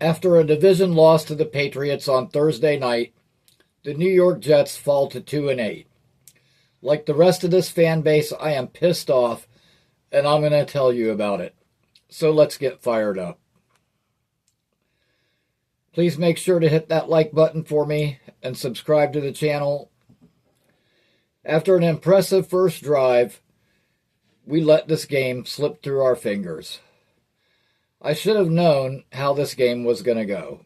After a division loss to the Patriots on Thursday night, the New York Jets fall to 2-8. Like the rest of this fan base, I am pissed off, and I'm going to tell you about it. So let's get fired up. Please make sure to hit that like button for me and subscribe to the channel. After an impressive first drive, we let this game slip through our fingers. I should have known how this game was going to go.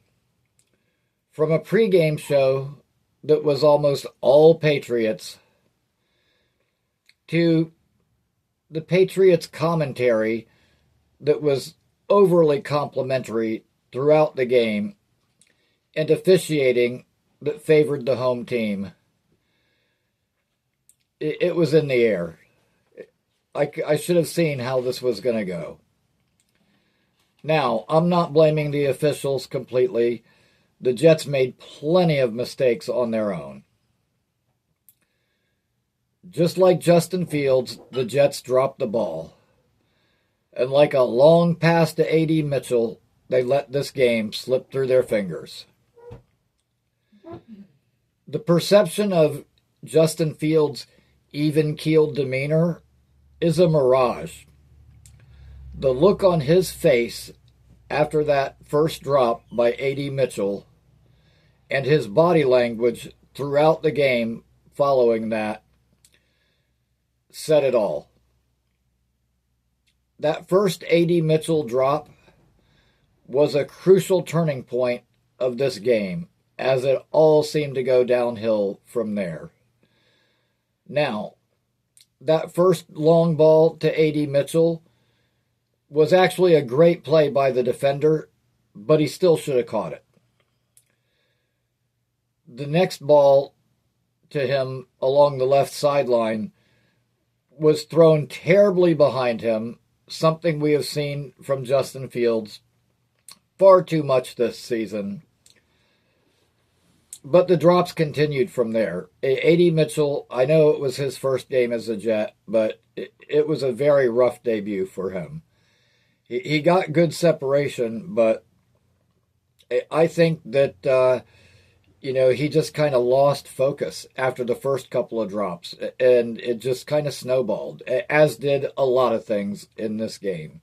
From a pregame show that was almost all Patriots to the Patriots commentary that was overly complimentary throughout the game and officiating that favored the home team. It was in the air. I should have seen how this was going to go. Now, I'm not blaming the officials completely. The Jets made plenty of mistakes on their own. Just like Justin Fields, the Jets dropped the ball. And like a long pass to A.D. Mitchell, they let this game slip through their fingers. The perception of Justin Fields' even-keeled demeanor is a mirage. The look on his face after that first drop by A.D. Mitchell and his body language throughout the game following that said it all. That first A.D. Mitchell drop was a crucial turning point of this game, as it all seemed to go downhill from there. Now, that first long ball to A.D. Mitchell was actually a great play by the defender, but he still should have caught it. The next ball to him along the left sideline was thrown terribly behind him, something we have seen from Justin Fields far too much this season. But the drops continued from there. A.D. Mitchell, I know it was his first game as a Jet, but it was a very rough debut for him. He got good separation, but I think that, he just kind of lost focus after the first couple of drops, and it just kind of snowballed, as did a lot of things in this game.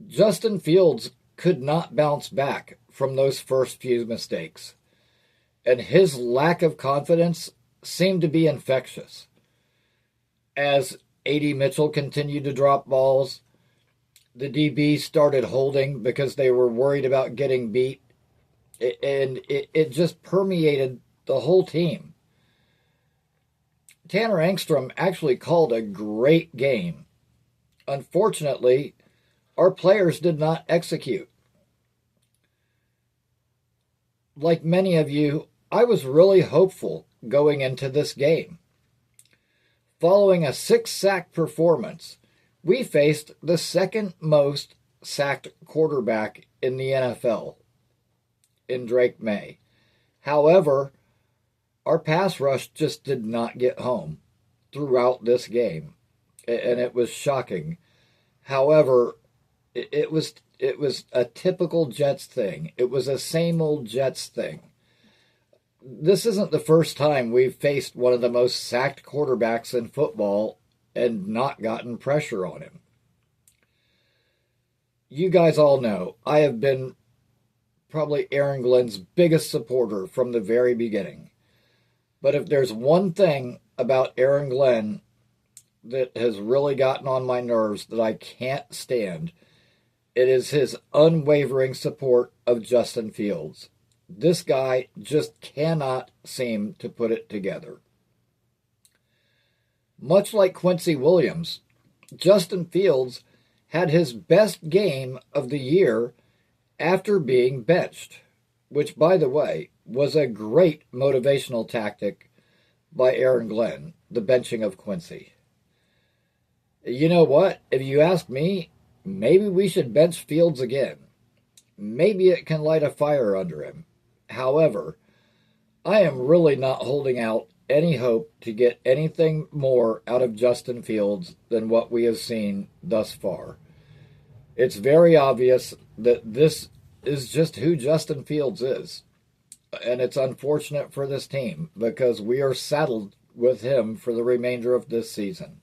Justin Fields could not bounce back from those first few mistakes, and his lack of confidence seemed to be infectious. As A.D. Mitchell continued to drop balls, the DBs started holding because they were worried about getting beat, and it just permeated the whole team. Tanner Engstrom actually called a great game. Unfortunately, our players did not execute. Like many of you, I was really hopeful going into this game. Following a 6-sack performance, we faced the second most sacked quarterback in the NFL in Drake May. However, our pass rush just did not get home throughout this game, and it was shocking. However, it was a typical Jets thing. It was a same old Jets thing. This isn't the first time we've faced one of the most sacked quarterbacks in football and not gotten pressure on him. You guys all know I have been probably Aaron Glenn's biggest supporter from the very beginning. But if there's one thing about Aaron Glenn that has really gotten on my nerves that I can't stand, it is his unwavering support of Justin Fields. This guy just cannot seem to put it together. Much like Quincy Williams, Justin Fields had his best game of the year after being benched, which, by the way, was a great motivational tactic by Aaron Glenn, the benching of Quincy. You know what? If you ask me, maybe we should bench Fields again. Maybe it can light a fire under him. However, I am really not holding out any hope to get anything more out of Justin Fields than what we have seen thus far. It's very obvious that this is just who Justin Fields is. And it's unfortunate for this team because we are saddled with him for the remainder of this season.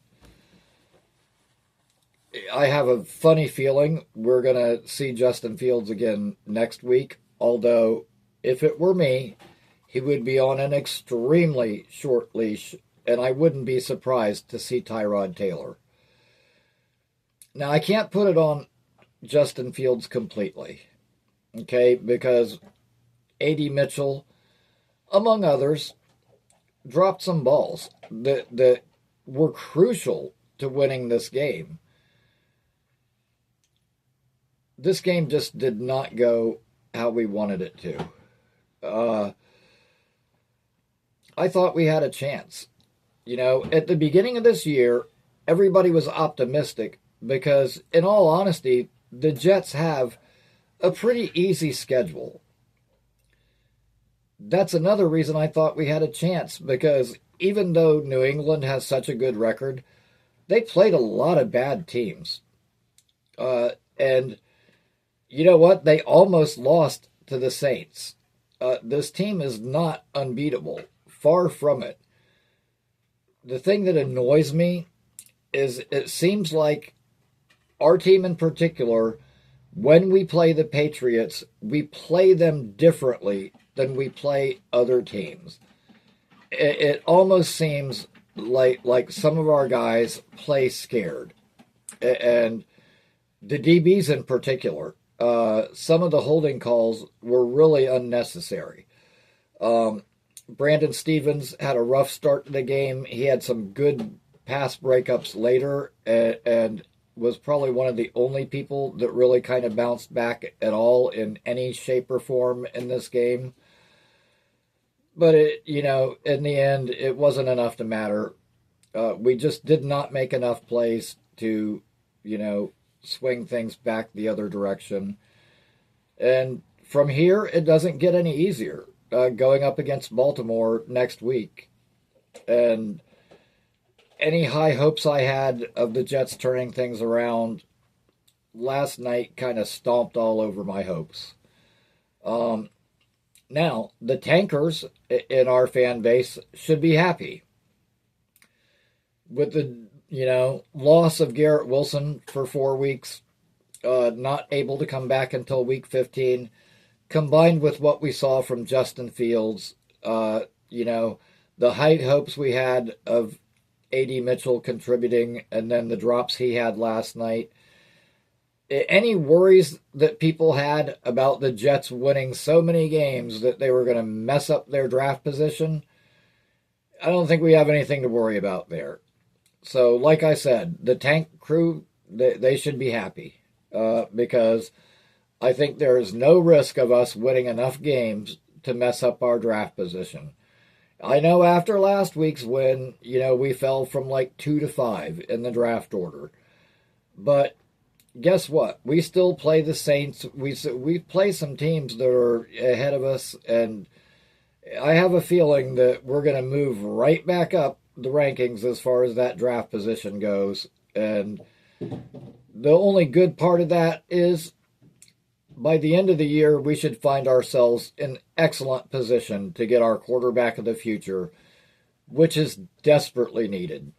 I have a funny feeling we're going to see Justin Fields again next week, although if it were me, he would be on an extremely short leash, and I wouldn't be surprised to see Tyrod Taylor. Now, I can't put it on Justin Fields completely, okay, because A.D. Mitchell, among others, dropped some balls that were crucial to winning this game. This game just did not go how we wanted it to. I thought we had a chance. You know, at the beginning of this year, everybody was optimistic because, in all honesty, the Jets have a pretty easy schedule. That's another reason I thought we had a chance, because even though New England has such a good record, they played a lot of bad teams. And you know what? They almost lost to the Saints. This team is not unbeatable. Far from it. The thing that annoys me is it seems like our team in particular, when we play the Patriots, we play them differently than we play other teams. It almost seems like some of our guys play scared. And the DBs in particular, some of the holding calls were really unnecessary. Brandon Stevens had a rough start to the game. He had some good pass breakups later and was probably one of the only people that really kind of bounced back at all in any shape or form in this game. But, in the end, it wasn't enough to matter. We just did not make enough plays to, swing things back the other direction. And from here, it doesn't get any easier. Going up against Baltimore next week. And any high hopes I had of the Jets turning things around last night kind of stomped all over my hopes. Now, the tankers in our fan base should be happy. With the, loss of Garrett Wilson for 4 weeks, not able to come back until week 15, combined with what we saw from Justin Fields, the high hopes we had of A.D. Mitchell contributing, and then the drops he had last night. Any worries that people had about the Jets winning so many games that they were going to mess up their draft position, I don't think we have anything to worry about there. So, like I said, the tank crew, they should be happy because I think there is no risk of us winning enough games to mess up our draft position. I know after last week's win, we fell from like 2 to 5 in the draft order. But guess what? We still play the Saints. We play some teams that are ahead of us, and I have a feeling that we're going to move right back up the rankings as far as that draft position goes. And the only good part of that is by the end of the year, we should find ourselves in excellent position to get our quarterback of the future, which is desperately needed.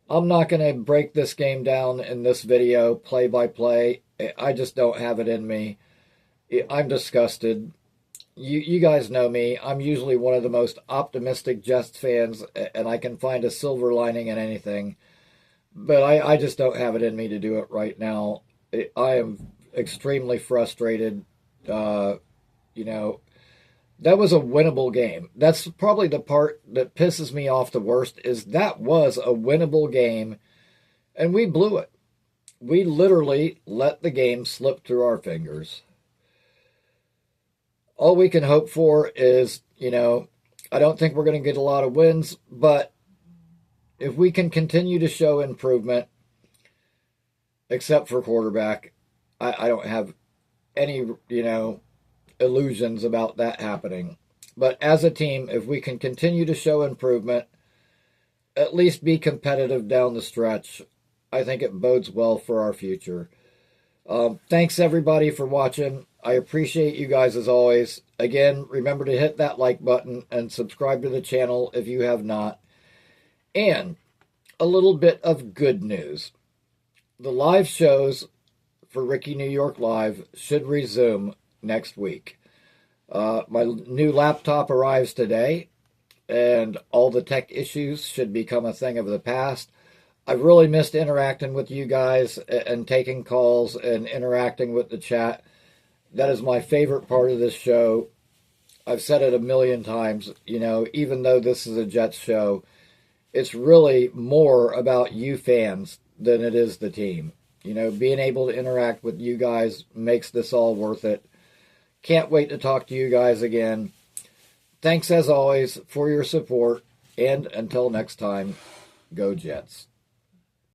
I'm not going to break this game down in this video, play by play. I just don't have it in me. I'm disgusted. You guys know me. I'm usually one of the most optimistic Jets fans, and I can find a silver lining in anything. But I just don't have it in me to do it right now. I am extremely frustrated. That was a winnable game. That's probably the part that pisses me off the worst, is that was a winnable game, and we blew it. We literally let the game slip through our fingers. All we can hope for is, I don't think we're going to get a lot of wins, but if we can continue to show improvement, except for quarterback, I don't have any, illusions about that happening. But as a team, if we can continue to show improvement, at least be competitive down the stretch, I think it bodes well for our future. Thanks everybody for watching. I appreciate you guys as always. Again, remember to hit that like button and subscribe to the channel if you have not. And a little bit of good news. The live shows for Rickie New York Live should resume next week. My new laptop arrives today, and all the tech issues should become a thing of the past. I've really missed interacting with you guys and taking calls and interacting with the chat. That is my favorite part of this show. I've said it a million times, even though this is a Jets show, it's really more about you fans than it is the team. Being able to interact with you guys makes this all worth it. Can't wait to talk to you guys again. Thanks as always for your support, and until next time, go Jets.